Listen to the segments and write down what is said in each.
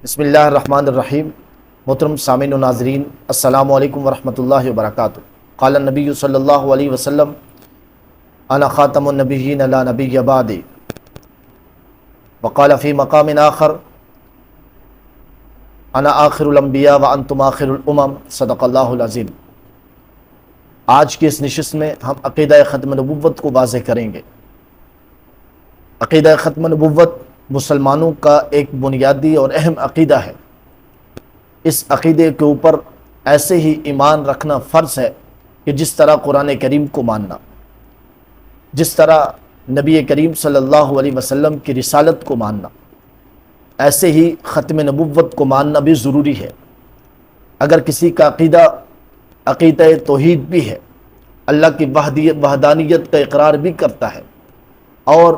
بسم اللہ الرحمن الرحیم۔ محترم سامعین و ناظرین، السلام علیکم ورحمۃ اللہ وبرکاتہ۔ قال النبی صلی اللہ علیہ وسلم انا خاتم النبیین لا نبی بعدی، وقال فی مقام آخر انا آخر الانبیاء وانتم آخر الامم، صدق اللہ العظیم۔ آج کی اس نشست میں ہم عقیدہ ختم نبوت کو واضح کریں گے۔ عقیدہ ختم نبوت مسلمانوں کا ایک بنیادی اور اہم عقیدہ ہے۔ اس عقیدے کے اوپر ایسے ہی ایمان رکھنا فرض ہے کہ جس طرح قرآن کریم کو ماننا، جس طرح نبی کریم صلی اللہ علیہ وسلم کی رسالت کو ماننا، ایسے ہی ختم نبوت کو ماننا بھی ضروری ہے۔ اگر کسی کا عقیدہ توحید بھی ہے، اللہ کی وحدانیت کا اقرار بھی کرتا ہے اور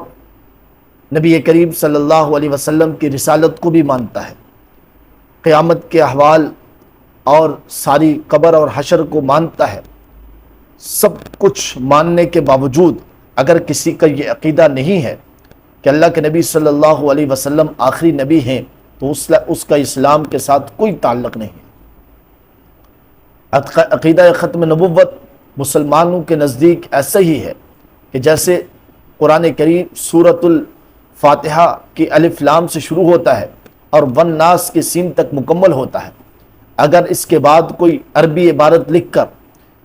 نبی کریم صلی اللہ علیہ وسلم کی رسالت کو بھی مانتا ہے، قیامت کے احوال اور ساری قبر اور حشر کو مانتا ہے، سب کچھ ماننے کے باوجود اگر کسی کا یہ عقیدہ نہیں ہے کہ اللہ کے نبی صلی اللہ علیہ وسلم آخری نبی ہیں، تو اس کا اسلام کے ساتھ کوئی تعلق نہیں ہے۔ عقیدہ ختم نبوت مسلمانوں کے نزدیک ایسا ہی ہے کہ جیسے قرآن کریم سورۃ الفاتحہ کی الف لام سے شروع ہوتا ہے اور والناس کے سین تک مکمل ہوتا ہے، اگر اس کے بعد کوئی عربی عبارت لکھ کر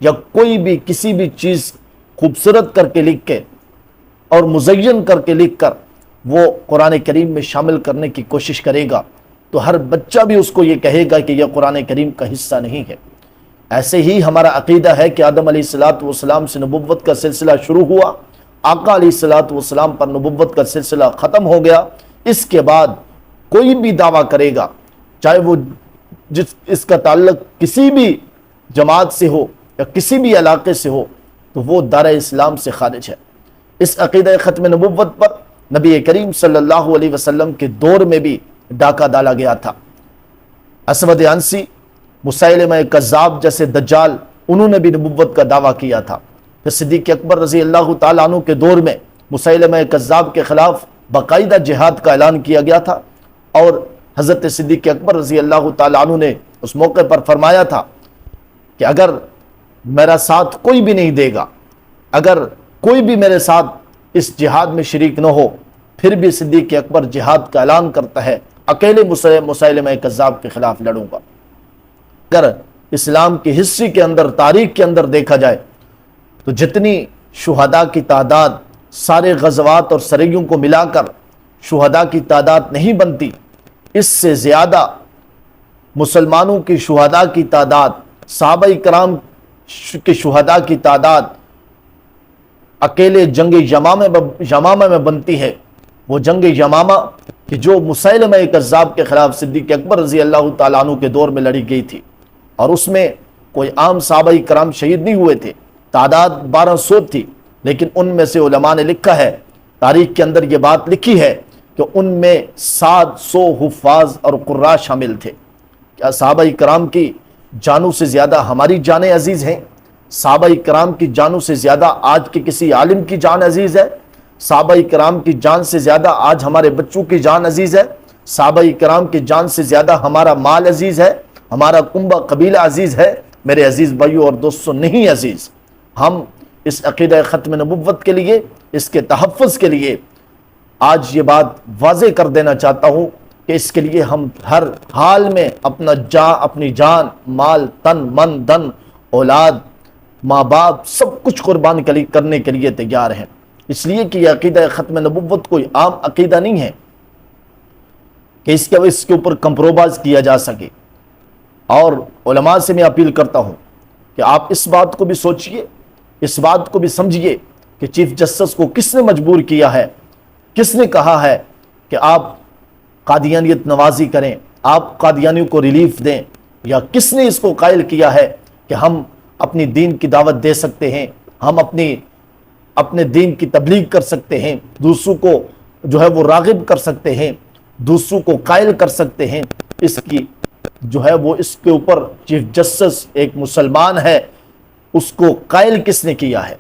یا کوئی بھی کسی بھی چیز خوبصورت کر کے لکھ کے اور مزین کر کے لکھ کر وہ قرآن کریم میں شامل کرنے کی کوشش کرے گا تو ہر بچہ بھی اس کو یہ کہے گا کہ یہ قرآن کریم کا حصہ نہیں ہے۔ ایسے ہی ہمارا عقیدہ ہے کہ آدم علیہ السلام سے نبوت کا سلسلہ شروع ہوا، آقا علیہ السلام پر نبوت کا سلسلہ ختم ہو گیا۔ اس کے بعد کوئی بھی دعویٰ کرے گا، چاہے وہ اس کا تعلق کسی بھی جماعت سے ہو یا کسی بھی علاقے سے ہو، تو وہ دار اسلام سے خارج ہے۔ اس عقیدہ ختم نبوت پر نبی کریم صلی اللہ علیہ وسلم کے دور میں بھی ڈاکہ ڈالا گیا تھا۔ اسود عنسی، مسیلمہ کذاب جیسے دجال، انہوں نے بھی نبوت کا دعویٰ کیا تھا۔ پھر صدیق اکبر رضی اللہ تعالیٰ عنہ کے دور میں مسیلمہ کذاب کے خلاف باقاعدہ جہاد کا اعلان کیا گیا تھا، اور حضرت صدیق اکبر رضی اللہ تعالیٰ عنہ نے اس موقع پر فرمایا تھا کہ اگر میرا ساتھ کوئی بھی نہیں دے گا، اگر کوئی بھی میرے ساتھ اس جہاد میں شریک نہ ہو، پھر بھی صدیق اکبر جہاد کا اعلان کرتا ہے، اکیلے مسیلمہ کذاب کے خلاف لڑوں گا۔ اگر اسلام کی ہسٹری کے اندر، تاریخ کے اندر دیکھا جائے تو جتنی شہداء کی تعداد سارے غزوات اور سریوں کو ملا کر شہداء کی تعداد نہیں بنتی، اس سے زیادہ مسلمانوں کی شہداء کی تعداد، صحابہ کرام کی شہداء کی تعداد اکیلے جنگ یمامہ میں بنتی ہے۔ وہ جنگ یمامہ کہ جو مسیلمہ کذاب کے خلاف صدیق اکبر رضی اللہ تعالیٰ عنہ کے دور میں لڑی گئی تھی، اور اس میں کوئی عام صحابہ کرام شہید نہیں ہوئے تھے، تعداد 1200 تھی، لیکن ان میں سے علماء نے لکھا ہے، تاریخ کے اندر یہ بات لکھی ہے کہ ان میں 700 حفاظ اور قراء شامل تھے۔ کیا صحابہ کرام کی جانوں سے زیادہ ہماری جانیں عزیز ہیں؟ صحابہ کرام کی جانوں سے زیادہ آج کے کسی عالم کی جان عزیز ہے؟ صحابہ کرام کی جان سے زیادہ آج ہمارے بچوں کی جان عزیز ہے؟ صحابہ کرام کی جان سے زیادہ ہمارا مال عزیز ہے، ہمارا کنبہ قبیلہ عزیز ہے؟ میرے عزیز بھائیوں اور دوستوں، نہیں عزیز۔ ہم اس عقیدہ ختم نبوت کے لیے، اس کے تحفظ کے لیے آج یہ بات واضح کر دینا چاہتا ہوں کہ اس کے لیے ہم ہر حال میں اپنی جان، مال، تن، من، دن، اولاد، ماں باپ، سب کچھ قربان کرنے کے لیے تیار ہیں، اس لیے کہ یہ عقیدہ ختم نبوت کوئی عام عقیدہ نہیں ہے کہ اس کے اوپر کمپرومائز کیا جا سکے۔ اور علماء سے میں اپیل کرتا ہوں کہ آپ اس بات کو بھی سوچئے، اس بات کو بھی سمجھیے کہ چیف جسٹس کو کس نے مجبور کیا ہے، کس نے کہا ہے کہ آپ قادیانیت نوازی کریں، آپ قادیانیوں کو ریلیف دیں، یا کس نے اس کو قائل کیا ہے کہ ہم اپنی دین کی دعوت دے سکتے ہیں، ہم اپنے دین کی تبلیغ کر سکتے ہیں، دوسروں کو جو ہے وہ راغب کر سکتے ہیں، دوسروں کو قائل کر سکتے ہیں؟ اس کے اوپر چیف جسٹس ایک مسلمان ہے، اس کو قائل کس نے کیا ہے؟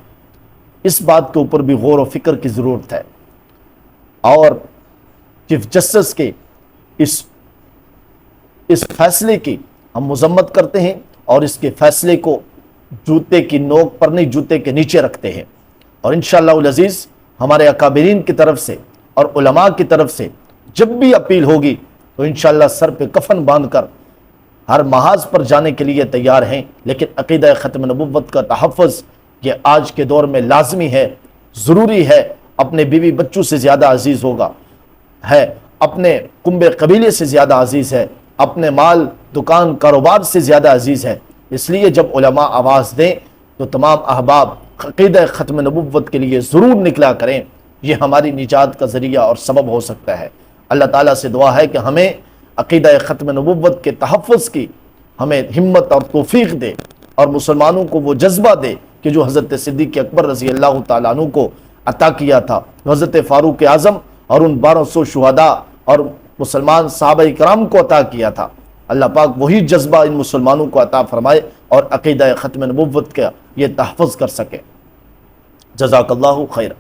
اس بات کے اوپر بھی غور و فکر کی ضرورت ہے۔ اور چیف جسٹس کے اس اس فیصلے کی ہم مذمت کرتے ہیں اور اس کے فیصلے کو جوتے کی نوک پر نہیں جوتے کے نیچے رکھتے ہیں، اور انشاءاللہ العزیز ہمارے اکابرین کی طرف سے اور علماء کی طرف سے جب بھی اپیل ہوگی تو انشاءاللہ سر پہ کفن باندھ کر ہر محاذ پر جانے کے لیے تیار ہیں، لیکن عقیدہ ختم نبوت کا تحفظ یہ آج کے دور میں لازمی ہے، ضروری ہے، اپنے بیوی بچوں سے زیادہ عزیز ہوگا ہے، اپنے کنبے قبیلے سے زیادہ عزیز ہے، اپنے مال دکان کاروبار سے زیادہ عزیز ہے۔ اس لیے جب علماء آواز دیں تو تمام احباب عقیدہ ختم نبوت کے لیے ضرور نکلا کریں، یہ ہماری نجات کا ذریعہ اور سبب ہو سکتا ہے۔ اللہ تعالیٰ سے دعا ہے کہ ہمیں عقیدہ ختم نبوت کے تحفظ کی ہمیں ہمت اور توفیق دے، اور مسلمانوں کو وہ جذبہ دے کہ جو حضرت صدیق اکبر رضی اللہ تعالیٰ عنہ کو عطا کیا تھا، حضرت فاروق اعظم اور ان 1200 شہداء اور مسلمان صحابہ کرام کو عطا کیا تھا۔ اللہ پاک وہی جذبہ ان مسلمانوں کو عطا فرمائے اور عقیدہ ختم نبوت کا یہ تحفظ کر سکے۔ جزاک اللہ خیر۔